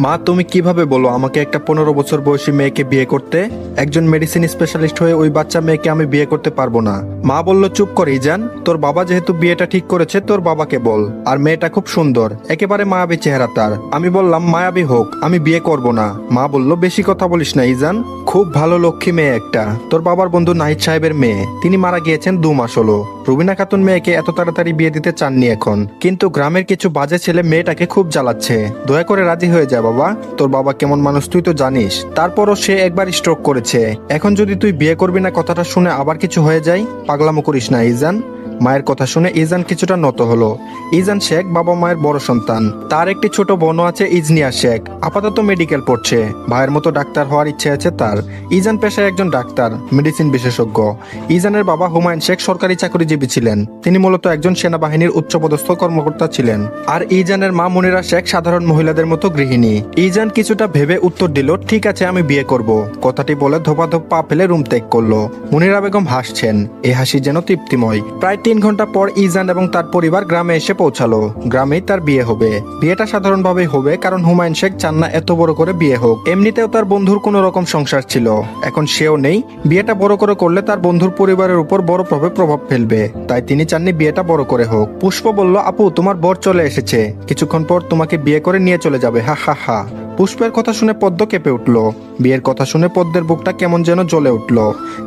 মা, তুমি কিভাবে বলো আমাকে একটা 15 বছর বয়সী মেয়েকে বিয়ে করতে? একজন মেডিসিন স্পেশালিস্ট হয়ে ওই বাচ্চা মেয়েকে আমি বিয়ে করতে পারবো না। মা বলল, চুপ করে ইজান, তোর বাবা যেহেতু বিয়েটা ঠিক করেছে তোর বাবাকে বল। আর মেয়েটা খুব সুন্দর, একেবারে মায়াবী চেহারা তার। আমি বললাম মায়াবী হোক, আমি বিয়ে করব না। মা বলল, বেশি কথা বলিস না ইজান, খুব ভালো লক্ষ্মী মেয়ে একটা, তোর বাবার বন্ধু নাহিদ সাহেবের মেয়ে, তিনি মারা গিয়েছেন 2 মাস হলো। রুবিনা খাতুন মেয়েকে এত তাড়াতাড়ি বিয়ে দিতে চাননি এখন, কিন্তু গ্রামের কিছু বাজে ছেলে মেয়েটাকে খুব জ্বালাচ্ছে। দয়া করে রাজি হয়ে যা বাবা, তোর বাবা কেমন মানুষ তুই তো জানিস। তারপরও সে একবার স্ট্রোক করেছে, এখন যদি তুই বিয়ে করবি না কথাটা শুনে আবার কিছু হয়ে যায়, পাগলামো করিস না ইজান। মায়ের কথা শুনে ইজান কিছুটা নত হলো। ইজান শেখ বাবা মায়ের বড় সন্তান, তার একটি ছোট বোনও আছে ইজনিয়া শেখ, আপাতত মেডিকেল পড়ছে। ভাইয়ের মতো ডাক্তার হওয়ার ইচ্ছে আছে তার। ইজান পেশায় একজন ডাক্তার, মেডিসিন বিশেষজ্ঞ। ইজানের বাবা হুমায়ুন শেখ সরকারি চাকরিজীবী ছিলেন, তিনি মূলত একজন সেনাবাহিনীর উচ্চপদস্থ কর্মকর্তা ছিলেন। আর ইজানের মা মনিরা শেখ সাধারণ মহিলাদের মতো গৃহিণী। ইজান কিছুটা ভেবে উত্তর দিল, ঠিক আছে আমি বিয়ে করব। কথাটি বলে ধোপাধোপ পা ফেলে রুম ত্যাগ করলো। মনিরা বেগম হাসছেন, এই হাসি যেন তৃপ্তিময়। প্রায় 3 ঘন্টা পর ইজান এবং তার পরিবার গ্রামে এসে পৌঁছালো। গ্রামেই তার বিয়ে হবে। বিয়েটা সাধারণভাবেই হবে, কারণ হুমায়ুন শেখ চান না এত বড় করে বিয়ে হোক। এমনিতেও তার বন্ধুর কোনো রকম সংসার ছিল, এখন সেও নেই। বিয়েটা বড় করে করলে তার বন্ধুর পরিবারের উপর বড় প্রভাব ফেলবে, তাই তিনি চাননি বিয়েটা বড় করে হোক। পুষ্প বলল, আপু তোমার বর চলে এসেছে, কিছুক্ষণ পর তোমাকে বিয়ে করে নিয়ে চলে যাবে, হা হা হা। পুষ্পের কথা শুনে পদ্ম কেঁপে উঠল। বিয়ের কথা শুনে পদ্মের বুকটা কেমন যেন জ্বলে উঠল,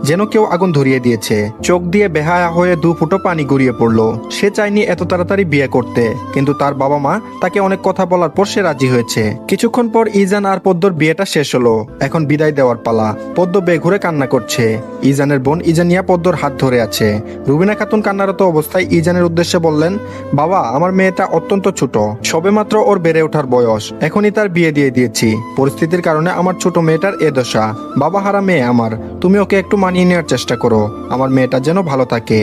যেন কেউ আগুন ধরিয়ে দিয়েছে। চোখ দিয়ে বেহায়া হয়ে 2 ফুটো পানি গড়িয়ে পড়ল। সে চায়নি এত তাড়াতাড়ি বিয়ে করতে, কিন্তু তার বাবা মা তাকে অনেক কথা বলার পর সে রাজি হয়েছে। কিছুক্ষণ পর ইজান আর পদ্মর বিয়েটা শেষ হলো। এখন বিদায় দেওয়ার পালা। পদ্ম বেঘুরে কান্না করছে। ইজানের বোন ইজানিয়া পদ্মর হাত ধরে আছে। রুবিনা খাতুন কান্নারত অবস্থায় ইজানের উদ্দেশ্যে বললেন, বাবা আমার মেয়েটা অত্যন্ত ছোট, সবেমাত্র ওর বেড়ে ওঠার বয়স, এখনই তার বিয়ে দিয়ে দিয়েছি। পরিস্থিতির কারণে আমার ছোট মেয়েটার এ দশা। বাবা হারা মেয়ে আমার, তুমি ওকে একটু মানিয়ে নেওয়ার চেষ্টা করো, আমার মেয়েটা যেন ভালো থাকে।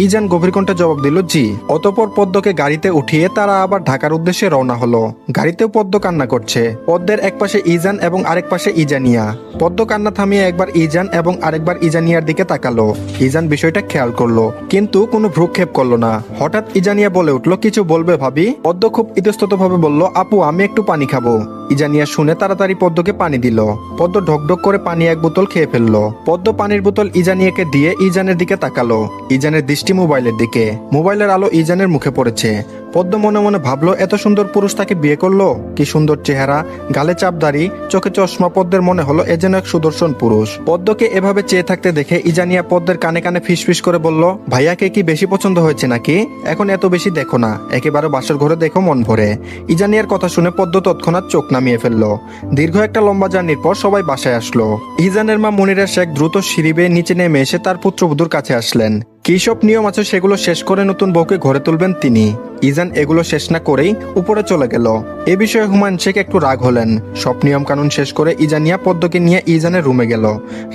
ইজান গভীর কণ্ঠে জবাব দিল, জি। অতঃপর পদ্মকে গাড়িতে উঠিয়ে তারা আবার ঢাকার উদ্দেশ্যে রওনা হলো। গাড়িতেও পদ্ম কান্না করছে। পদ্মের এক পাশে ইজান এবং আরেক পাশে ইজানিয়া। পদ্ম কান্না থামিয়ে একবার ইজান এবং আরেকবার ইজানিয়ার দিকে তাকালো। ইজান বিষয়টা খেয়াল করলো, কিন্তু কোনো ভ্রুক্ষেপ করলো না। হঠাৎ ইজানিয়া বলে উঠলো, কিছু বলবে ভাবি? পদ্ম খুব ইতস্তত ভাবে বলল, আপু আমি একটু পানি খাবো। ইজানিয়া শুনে তাড়াতাড়ি পদ্মকে পানি দিল। পদ্ম ঢকঢক করে পানি 1 বোতল খেয়ে ফেললো। পদ্ম পানির বোতল ইজানিয়াকে দিয়ে ইজানের দিকে তাকালো। ইজানের দৃষ্টি মোবাইলের দিকে। মোবাইলের আলো ইজানের মুখে পড়েছে। পদ্ম মনে মনে ভাবলো, এত সুন্দর পুরুষ তাকে বিয়ে করলো, কি সুন্দর চেহারা, গালে চাপদাড়ি, চোখে চশমা। পদ্মের মনে হলো এ যেন এক সুদর্শন পুরুষ। পদ্মকে এভাবে চেয়ে থাকতে দেখে ইজানিয়া পদ্মের কানে কানে ফিসফিস করে বলল, ভাইয়াকে কি বেশি পছন্দ হয়েছে নাকি? এখন এত বেশি দেখো না, একেবারে বাসর ঘরে দেখো মন ভরে। ইজানিয়ার কথা শুনে পদ্ম তৎক্ষণাৎ চোখ নামিয়ে ফেললো। দীর্ঘ একটা লম্বা জার্নির পর সবাই বাসায় আসলো। ইজানের মা মনিরা শেখ দ্রুত সিঁড়ি বেয়ে নিচে নেমে এসে তার পুত্রবধূর কাছে আসলেন। কি সব নিয়ম আছে সেগুলো শেষ করে নতুন বউকে ঘরে তুলবেন তিনি। ইজান এগুলো শেষ না করেই উপরে চলে গেল। এ বিষয়ে হুমায়ুন শেখ একটু রাগ হলেন। সব নিয়ম কানুন শেষ করে ইজানিয়া পদ্মকে নিয়ে ইজানের রুমে গেল।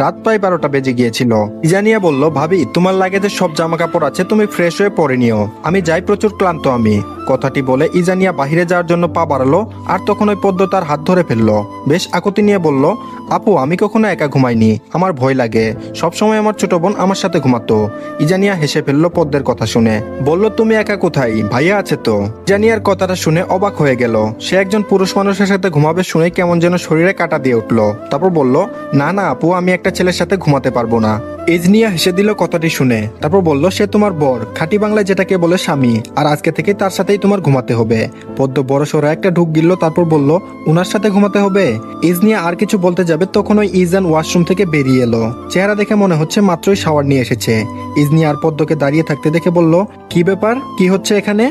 রাত প্রায় 12টা বেজে গিয়েছিল। ইজানিয়া বলল, ভাবি তোমার লাগেজে সব জামা কাপড় আছে, তুমি ফ্রেশ হয়ে পরে নিও, আমি যাই, প্রচুর ক্লান্ত আমি। কথাটি বলে ইজানিয়া বাহিরে যাওয়ার জন্য পা বাড়ালো, আর তখন ওই পদ্ম তার হাত ধরে ফেললো। বেশ আকুতি নিয়ে বলল, আপু আমি কখনো একা ঘুমাইনি, আমার ভয় লাগে, সবসময় আমার ছোট বোন আমার সাথে ঘুমাতো। ইজানিয়া হেসে ফেললো পদ্মের কথা শুনে, বলল, তুমি একা কোথায়, ভাইয়া আছে তো। ইজানিয়ার কথাটা শুনে অবাক হয়ে গেল। সে একজন পুরুষ মানুষের সাথে ঘুমাবে শুনে কেমন যেন শরীরে কাটা দিয়ে উঠলো। তারপর বলল, না না আপু, আমি একটা ছেলের সাথে ঘুমাতে পারবো না। ইজনিয়া হেসে দিল কথাটি শুনে। তারপর বলল, সে তোমার বর, খাঁটি বাংলায় যেটাকে বলে স্বামী, আর আজকে থেকে তার সাথেই তোমার ঘুমাতে হবে। পদ্ম বড় সড়ো একটা ঢুক গিলল, তারপর বলল, উনার সাথে ঘুমাতে হবে? ইজনিয়া আর কিছু বলতে যাবে তখন ওই ইজান ওয়াশরুম থেকে বেরিয়ে এলো। চেহারা দেখে মনে হচ্ছে মাত্রই শাওয়ার নিয়ে এসেছে। ইজনিয়া আর পদ্মকে দাঁড়িয়ে থাকতে দেখে বলল, কি ব্যাপার, কি হচ্ছে এখানে?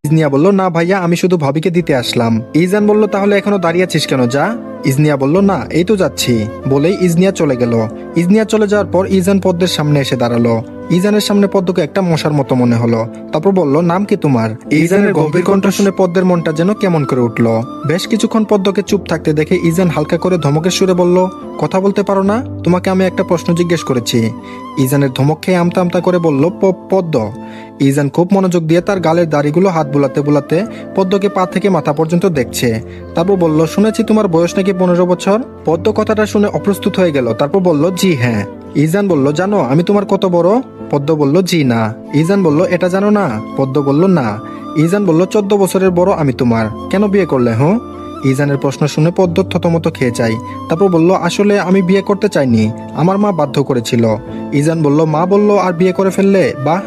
ইজনিয়া বলল, না ভাইয়া, আমি শুধু ভাবিকে দিতে আসলাম। ইজান বলল, তাহলে এখনো দাঁড়িয়ে আছিস কেন, যা। ইজনিয়া বলল, না এই তো যাচ্ছি, বলেই ইজনিয়া চলে গেল। ইজনিয়া চলে যাওয়ার পর ইজান পদ্মের সামনে এসে দাঁড়ালো। ইজানের সামনে পদ্মকে একটা মশার মতো মনে হলো। তারপর বলল, নাম কি তোমার? ইজানের গম্ভীর কণ্ঠ শুনে পদ্মের মনটা যেন কেমন করে উঠলো। বেশ কিছুক্ষণ পদ্মকে চুপ থাকতে দেখে ইজান হালকা করে ধমকের সুরে বলল, কথা বলতে পারো না? তোমাকে আমি একটা প্রশ্ন জিজ্ঞেস করেছি। ইজানের ধমক খেয়ে আমতা আমতা করে বলল, পদ্ম। ইজান খুব মনোযোগ দিয়ে তার গালের দাড়িগুলো হাত বুলাতে বুলাতে পদ্মকে পা থেকে মাথা পর্যন্ত দেখছে। তারপর বলল, শুনেছি তোমার বয়স নাকি 15 বছর। পদ্ম কথাটা শুনে অপ্রস্তুত হয়ে গেল। তারপর বলল, জি হ্যাঁ। ইজান বলল, জানো আমি তোমার কত বড়? পদ্ম বলল, জি না। ইজান বলল, এটা জানো না? পদ্ম বলল, না। ইজান বলল, 14 বছরের বড় আমি তোমার, কেন বিয়ে করলে? হ্যাঁ। ইজানের প্রশ্ন শুনে পদ্ম থতমত খেয়ে যায়। তারপর বলল, আসলে আমি বিয়ে করতে চাইনি, আমার মা বাধ্য করেছিল। ইজান বলল, মা বলল আর বিয়ে করে ফেললে, বাহ।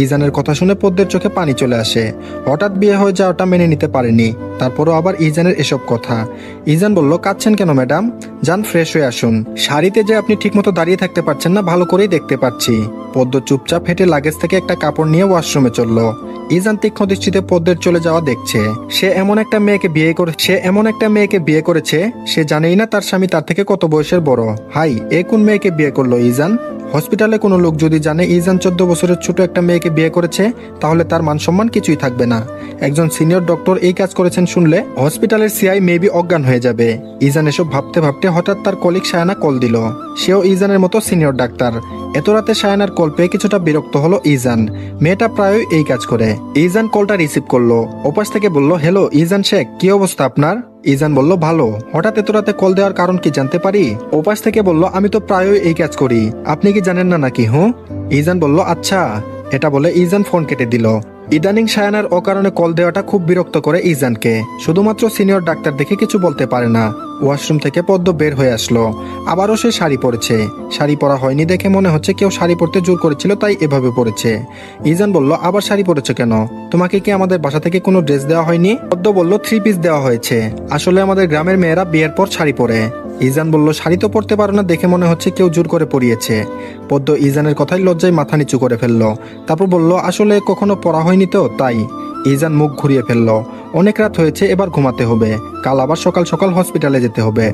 ইজানের কথা শুনে পদ্মের চোখে পানি চলে আসে। হঠাৎ বিয়ে হয়ে যাওয়াটা মেনে নিতে পারেনি, তারপরও আবার ইজানের এসব কথা। ইজান বলল, কাঁদছেন কেন ম্যাডাম? যান ফ্রেশ হয়ে আসুন। শাড়িতে যে আপনি ঠিকমতো দাঁড়িয়ে থাকতে পারছেন না ভালো করেই দেখতে পাচ্ছি। পদ্ম চুপচাপ হেঁটে লাগেজ থেকে একটা কাপড় নিয়ে ওয়াশরুমে চলল। ইজান তীক্ষ্ণ দৃষ্টিতে পদ্মের চলে যাওয়া দেখছে। সে এমন একটা মেয়েকে বিয়ে করেছে, সে জানেই না তার স্বামী তার থেকে কত বয়সের বড়। হাই, এ কোন মেয়েকে বিয়ে করলো ইজান? হসপিটালে কোনো লোক যদি জানে ইজান 14 বছরের ছোট একটা মেয়েকে বিয়ে করেছে, তাহলে তার মান সম্মান কিছুই থাকবে না। একজন সিনিয়র ডক্টর এই কাজ করেছেন শুনলে হসপিটালের সিআই মেবি অজ্ঞান হয়ে যাবে। ইজান এসব ভাবতে ভাবতে হঠাৎ তার কলিগ সায়ানা কল দিল। সেও ইজানের মতো সিনিয়র ডাক্তার। এত রাতে সায়ানার কল পেয়ে কিছুটা বিরক্ত হলো ইজান। মেয়েটা প্রায়ই এই কাজ করে। ইজান কলটা রিসিভ করলো। ওপাশ থেকে বলল, হ্যালো ইজান শেখ, কি অবস্থা আপনার? ইজান বলল, ভালো। হঠাৎ এত রাতে কল দেওয়ার কারণ কি জানতে পারি? ওপাশ থেকে বলল, আমি তো প্রায়ই এই কাজ করি, আপনি কি জানেন না নাকি? ইজান বলল, আচ্ছা। এটা বলে ইজান ফোন কেটে দিল। ইদানিং সায়ানার অকারণে কল দেওয়াটা খুব বিরক্ত করে ইজানকে। শুধুমাত্র সিনিয়র ডাক্তার দেখে কিছু বলতে পারে না। ওয়াশরুম থেকে পদ্ম বের হয়ে আসলো। আবারও সে শাড়ি পরেছে। শাড়ি পরা হয়নি দেখে মনে হচ্ছে কেউ শাড়ি পরতে জোর করেছিল, তাই এভাবে পরেছে। ইজান বলল, আবার শাড়ি পরেছে কেন? তোমাকে কি আমাদের বাসা থেকে কোনো ড্রেস দেওয়া হয়নি? পদ্ম বলল, 3 পিস দেওয়া হয়েছে। আসলে আমাদের গ্রামের মেয়েরা বিয়ের পর শাড়ি পরে। ইজান বলল, শাড়ি তো পরতে পারো না, দেখে মনে হচ্ছে কেউ জোর করে পরিয়েছে। পদ্ম ইজানের কথায় লজ্জায় মাথা নিচু করে ফেললো। তারপর বলল, আসলে কখনো পরা হয়নি তো তাই। ইজান মুখ ঘুরিয়ে ফেললো। অনেক রাত হয়েছে, এবার ঘুমাতে হবে। কাল আবার সকাল সকাল হসপিটালে যেতে হবে।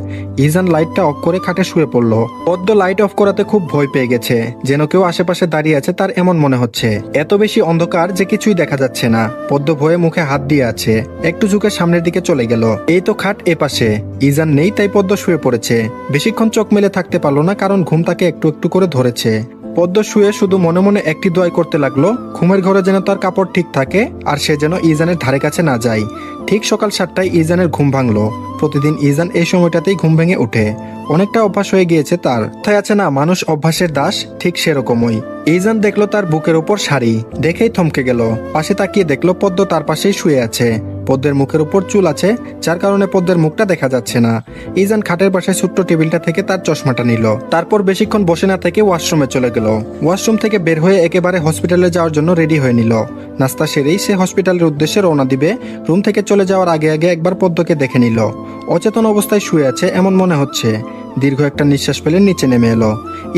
ইজান লাইটটা অফ করে খাটে শুয়ে পড়লো। পদ্ম লাইট অফ করাতে খুব ভয় পেয়ে গেছে, যেন কেউ আশেপাশে দাঁড়িয়ে আছে তার এমন মনে হচ্ছে। এত বেশি অন্ধকার যে কিছুই দেখা যাচ্ছে না। পদ্ম ভয়ে মুখে হাত দিয়ে আছে। একটু ঝুঁকে সামনের দিকে চলে গেল। এই তো খাট এপাশে। ইজান নেই, তাই পদ্ম শুয়ে পড়েছে। বেশিক্ষণ চোখ মেলে থাকতে পারলো না, কারণ ঘুম তাকে একটু একটু করে ধরেছে। পদ্ম শুয়ে শুধু মনে মনে একটি দোয়াই করতে লাগলো, ঘুমের ঘরে যেন তার কাপড় ঠিক থাকে আর সে যেন ইজানের ধারে কাছে না যায়। ঠিক সকাল 7টায় ইজানের ঘুম ভাঙলো। প্রতিদিন ইজান এই সময়টাতেই ঘুম ভেঙে ওঠে। অনেকটা অভ্যাস হয়ে গিয়েছে তার। তাই আছে না, মানুষ অভ্যাসের দাস, ঠিক সেরকমই। ইজান দেখলো তার বুকের উপর শাড়ি, দেখেই থমকে গেল। পাশে তাকিয়ে দেখলো পদ্ম তার পাশেই শুয়ে আছে। পদ্মের মুখের উপর চুল আছে, যার কারণে পদ্মের মুখটা দেখা যাচ্ছে না। ইজান খাটের পাশে ছোট্ট টেবিলটা থেকে তার চশমাটা নিল। তারপর বেশিক্ষণ বসে না থেকে ওয়াশরুমে চলে গেল। ওয়াশরুম থেকে বের হয়ে একেবারে হসপিটালে যাওয়ার জন্য রেডি হয়ে নিল। নাস্তা সেরেই সে হসপিটালের উদ্দেশ্যে রওনা দিবে। রুম থেকে চলে যাওয়ার আগে আগে একবার পদ্মকে দেখে নিল। অচেতন অবস্থায় শুয়ে আছে এমন মনে হচ্ছে। দীর্ঘ একটা নিঃশ্বাস ফেলে নিচে নেমে এলো।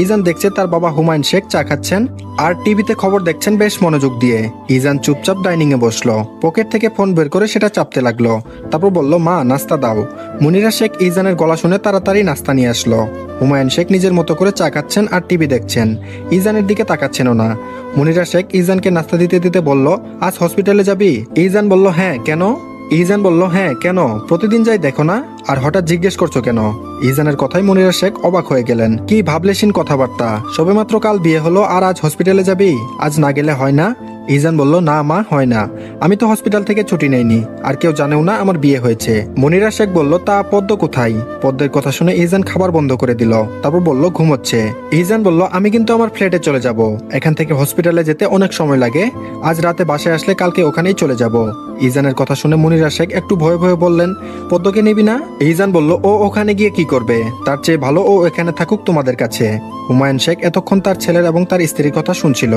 ইজান দেখছে তার বাবা হুমায়ুন শেখ চা খাচ্ছেন আর টিভিতে খবর দেখছেন বেশ মনোযোগ দিয়ে। ইজান চুপচাপ ডাইনিং এ বসলো। পকেট থেকে ফোন বের করে সেটা চাপতে লাগলো। তারপর বলল, মা নাস্তা দাও। মুনিরা শেখ ইজানের গলা শুনে তাড়াতাড়ি নাস্তা নিয়ে আসলো। হুমায়ুন শেখ নিজের মতো করে চা খাচ্ছেন আর টিভি দেখছেন। ইজানের দিকে তাকাচ্ছেনও না। মুনিরা শেখ ইজানকে নাস্তা দিতে দিতে বলল, আজ হসপিটালে যাবি? ইজান বলল, হ্যাঁ। কেন? ইজান বলল, হ্যাঁ কেন, প্রতিদিন যাই দেখো না, আর হঠাৎ জিজ্ঞেস করছো কেন? ইজানের কথায় মুনিরা শেখ অবাক হয়ে গেলেন। কি ভাবলেশীন কথাবার্তা, সবেমাত্র কাল বিয়ে হলো আর আজ হসপিটালে যাবি? আজ না গেলে হয় না? ইজান বলল, না মা, হয় না। আমি তো হসপিটাল থেকে ছুটি নেইনি, আর কেউ জানেও না আমার বিয়ে হয়েছে। মুনিরা শেখ বলল, তা পদ্ম কোথায়? পদ্মের কথা শুনে ইজান খাবার বন্ধ করে দিল। তারপর বলল, ঘুমোচ্ছে। ইজান বলল, আমি কিন্তু আমার ফ্ল্যাটে চলে যাব। এখান থেকে হসপিটালে যেতে অনেক সময় লাগে। আজ রাতে বাসায় আসলে কালকে ওখানেই চলে যাব। ইজানের কথা শুনে মুনিরা শেখ একটু ভয়ে ভয়ে বললেন, পদ্মকে নিবি না? ইজান বলল, ও ওখানে গিয়ে কি করবে? তার চেয়ে ভালো ও এখানে থাকুক তোমাদের কাছে। হুমায়ুন শেখ এতক্ষণ তার ছেলের এবং তার স্ত্রীর কথা শুনছিল।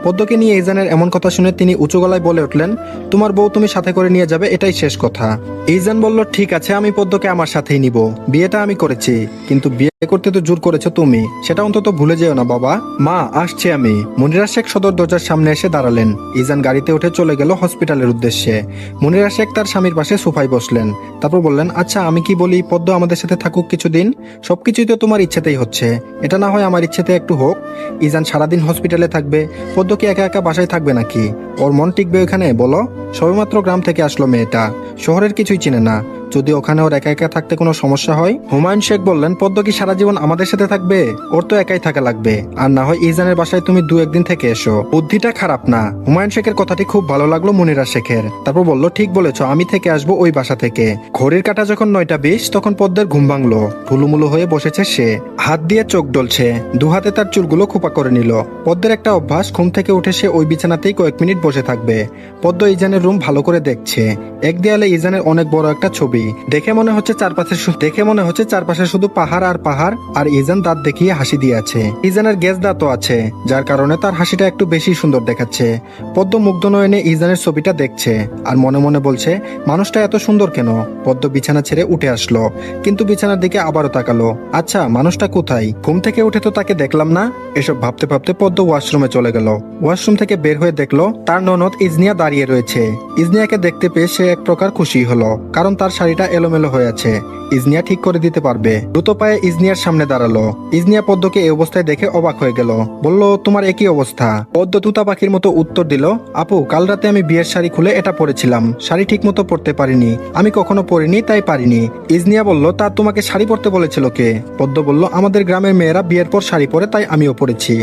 পদ্মকে নিয়ে ইজানের এমন কথা শুনে তিনি উঁচু গলায় বলে উঠলেন, তোমার বউ তুমি সাথে করে নিয়ে যাবে, এটাই শেষ কথা। ইজান বলল, ঠিক আছে, আমি পদ্মকে আমার সাথেই নিব। বিয়েটা আমি করেছি, কিন্তু বিয়ে করতে তো জোর করেছো তুমি, সেটা অন্তত ভুলে যেও না বাবা। মা, আসছি আমি। মুনিরা শেখ সদর দরজার সামনে এসে দাঁড়ালেন। ইজান গাড়িতে উঠে চলে গেল হসপিটালের উদ্দেশ্যে। মুনিরা শেখ তার স্বামীর পাশে সোফায় বসলেন। তারপর বললেন, আচ্ছা আমি কি বলি, পদ্ম আমাদের সাথে থাকুক কিছুদিন। সবকিছুই তো তোমার ইচ্ছেতেই হচ্ছে, এটা না হয় আমার ইচ্ছেতে একটু হোক। ইজান সারাদিন হসপিটালে থাকবে, পদ্ম কি একা একা বাসায় থাকবে নাকি? ওর মন টিকবে ওখানে বলো? সবেমাত্র গ্রাম থেকে আসলো মেয়েটা, শহরের কিছুই চিনে না। যদি ওখানে ওর একা একা থাকতে কোনো সমস্যা হয়? হুমায়ুন শেখ বললেন, পদ্ম কি সারা জীবন আমাদের সাথে থাকবে? ওর তো একাই থাকা লাগবে, আর না হয় ইজানের বাসায় তুমি 2-1 দিন থেকে এসো। বুদ্ধিটা খারাপ না। হুমায়ুন শেখের কথাটি খুব ভালো লাগলো মুনিরা শেখের। তারপর বলল, ঠিক বলেছো, আমি থেকে আসবো ওই বাসা থেকে। ঘড়ির কাঁটা যখন 9টা 20, তখন পদ্মের ঘুম ভাঙলো। ঠুলুমুলু হয়ে বসেছে সে, হাত দিয়ে চোখ ডলছে, 2 হাতে তার চুলগুলো খোপা করে নিল। পদ্মের একটা অভ্যাস, ঘুম থেকে উঠে সে ওই বিছানাতেই কয়েক মিনিট বসে বসে থাকবে। পদ্ম ইজানের রুম ভালো করে দেখছে। এক দেয়ালে ইজানের অনেক বড় একটা ছবি। দেখে মনে হচ্ছে চারপাশে শুধু পাহাড় আর পাহাড়, আর ইজান দাঁত দেখিয়ে হাসি দিয়ে আছে। ইজানের গ্যাস দাঁতও আছে, যার কারণে তার হাসিটা একটু বেশি সুন্দর দেখাচ্ছে। পদ্ম মুগ্ধ নয়নে ইজানের ছবিটা দেখছে আর মনে মনে বলছে, মানুষটা এত সুন্দর কেন। পদ্ম বিছানা ছেড়ে উঠে আসলো, কিন্তু বিছানার দিকে আবারও তাকালো। আচ্ছা, মানুষটা কোথায়? ঘুম থেকে উঠে তো তাকে দেখলাম না। এসব ভাবতে ভাবতে পদ্ম ওয়াশরুমে চলে গেল। ওয়াশরুম থেকে বের হয়ে দেখলো তার ননদ ইজনিয়া দাঁড়িয়ে রয়েছে। ইজনিয়াকে দেখতে পেয়ে সে এক প্রকার খুশি হলো, কারণ তার শাড়িটা এলোমেলো হয়ে আছে। ইজনিয়া ঠিক করে দিতে পারবে। দ্রুত পায়ে ইজনিয়ার সামনে দাঁড়ালো। ইজনিয়া পদ্মকে এই অবস্থায় দেখে অবাক হয়ে গেল। বলল, তোমার একই অবস্থা? পদ্ম তুতা পাখির মতো উত্তর দিল, আপু, কাল রাতে আমি বিয়ের শাড়ি খুলে এটা পরেছিলাম। শাড়ি ঠিক মতো পরতে পারিনি। আমি কখনো পরিনি, তাই পারিনি। ইজনিয়া বলল, তা তোমাকে শাড়ি পরতে বলেছিল কে? পদ্ম বলল, আমাদের গ্রামের মেয়েরা বিয়ের পর শাড়ি পরে, তাই আমিও পরেছি।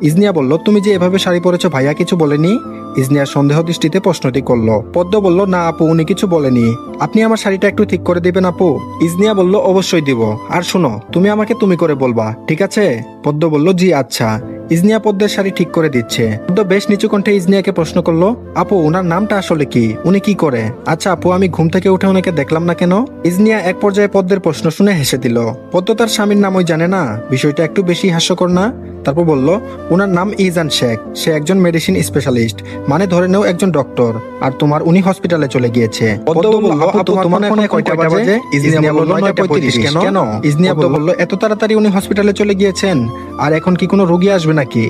ইজনিয়া বলল, তুমি যে এভাবে শাড়ি পরেছো ভাইয়া কিছু বলেনি? ইজনিয়া সন্দেহ দৃষ্টিতে প্রশ্নটি করলো। পদ্ম বলল, না আপু, উনি কিছু বলেনি। আপনি আমার শাড়িটা একটু ঠিক করে দিবেন আপু? ইজনিয়া বলল, অবশ্যই দিব। আর শোনো, তুমি আমাকে তুমি করে বলবা, ঠিক আছে? পদ্ম বলল, জি আচ্ছা। ইজনিয়া পদ্মের শাড়ি ঠিক করে দিচ্ছে। পদ্ম বেশ নিচু কণ্ঠে ইজনিয়াকে প্রশ্ন করলো, আপু, ওনার নামটা আসলে কি? উনি কি করে? আচ্ছা আপু, আমি ঘুম থেকে উঠে ওনাকে দেখলাম না কেন? ইজনিয়া এক পর্যায়ে পদ্মের প্রশ্ন শুনে হেসে দিল। পদ্ম তার স্বামীর নাম ওই জানে না, বিষয়টা একটু বেশি হাস্যকর না? তারপর বলল, ওনার নাম ইজান শেখ। সে একজন মেডিসিন স্পেশালিস্ট, মানে ধরে নেও একজন ডক্টর। আর তোমার উনি হসপিটালে চলে গিয়েছে। পদ্ম বলল, আপু, তোমার ফোনে কয়টা বাজে? ইজনিয়া বলল, 9:35। কেন? ইজনিয়া বলল, এত তাড়াতাড়ি উনি হসপিটালে চলে গিয়েছেন? আর এখন কি কোনো রোগী আসবে নাকি?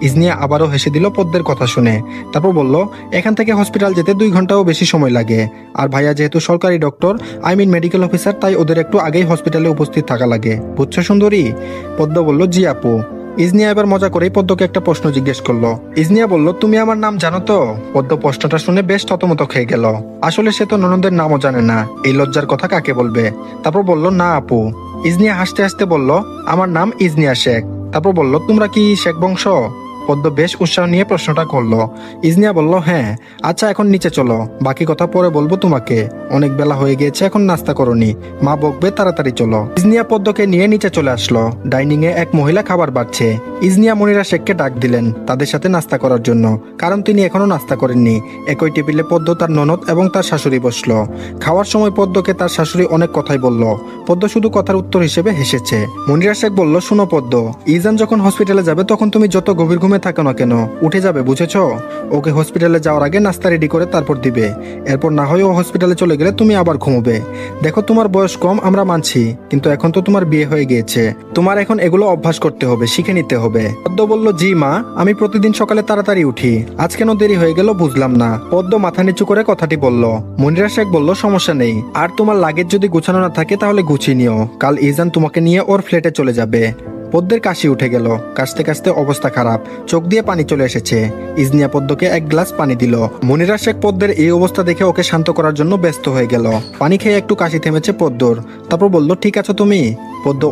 ইজনিয়া আবারও হেসে দিল পদ্মের কথা শুনে। তারপর বলল, এখান থেকে হসপিটাল যেতে 2 ঘন্টাও বেশি সময় লাগে। আর ভাইয়া যেহেতু সরকারি ডক্টর, মেডিকেল অফিসার, তাই ওদের একটু আগেই হসপিটালে উপস্থিত থাকা লাগে। বুঝছো সুন্দরী? পদ্ম বলল, জি আপু। ইজনিয়া এবার মজা করেই পদ্মকে একটা প্রশ্ন জিজ্ঞেস করলো। ইজনিয়া বলল, তুমি আমার নাম জানো তো? পদ্ম প্রশ্নটা শুনে বেশ থতমত খেয়ে গেল। আসলে সে তো ননদের নামও জানে না, এই লজ্জার কথা কাকে বলবে। তারপর বলল, না আপু। ইজনিয়া হাসতে হাসতে বলল, আমার নাম ইজনিয়া শেখ। তারপর বলল, তোমরা কি শেখ বংশ? পদ্ম বেশ উৎসাহ নিয়ে প্রশ্নটা করলো। ইজনিয়া বলল, হ্যাঁ। আচ্ছা, এখন নিচে চলো, বাকি কথা পরে বলবো তোমাকে। অনেক বেলা হয়ে গিয়েছে, এখন নাস্তা করনি, মা বকবে, তাড়াতাড়ি চলো। ইজনিয়া পদ্মকে নিয়ে নিচে চলে আসলো। ডাইনিং এ এক মহিলা খাবার বাড়ছে। ইজনিয়া মনিরা শেখকে ডাক দিলেন তাদের সাথে নাস্তা করার জন্য, কারণ তিনি এখনো নাস্তা করেননি। একই টেবিলে পদ্ম, তার ননদ এবং তার শাশুড়ি বসলো। খাওয়ার সময় পদ্মকে তার শাশুড়ি অনেক কথাই বলল। পদ্ম শুধু কথার উত্তর হিসেবে হেসেছে। মনিরা শেখ বলল, শুনো পদ্ম, ইজান যখন হসপিটালে যাবে তখন তুমি যত গভীর ঘুমে থাকো না কেন, উঠে যাবে, বুঝেছো? ওকে হসপিটালে যাওয়ার আগে নাস্তা রেডি করে তারপর দিবে। এরপর না হয় ও হসপিটালে চলে গেলে তুমি আবার ঘুমোবে। দেখো, তোমার বয়স কম, আমরা মানছি, কিন্তু এখন তো তোমার বিয়ে হয়ে গিয়েছে। তোমার এখন এগুলো অভ্যাস করতে হবে, শিখে নিতে হবে। পদ্ম বলল, জি মা, আমি প্রতিদিন সকালে তাড়াতাড়ি উঠি। আজ কেন দেরি হয়ে গেল বুঝলাম না। পদ্ম মাথা নিচু করে কথাটি বলল। মনিরা শেখ বলল, সমস্যা নেই। আর তোমার লাগেজ যদি গুছানো না থাকে তাহলে গুছিয়ে নিও। কাল ইজান তোমাকে নিয়ে ওর ফ্ল্যাটে চলে যাবে। পদ্মের কাশি উঠে গেল। কাশতে কাশতে অবস্থা খারাপ, চোখ দিয়ে পানি চলে এসেছে। ইজনিয়া পদ্মকে এক গ্লাস পানি দিল। মনিরা শেখ পদ্মের এই অবস্থা দেখে ওকে শান্ত করার জন্য ব্যস্ত হয়ে গেল। পানি খেয়ে একটু কাশি থেমেছে পদ্মর। তারপর বলল, ঠিক আছো তুমি? পদ্ম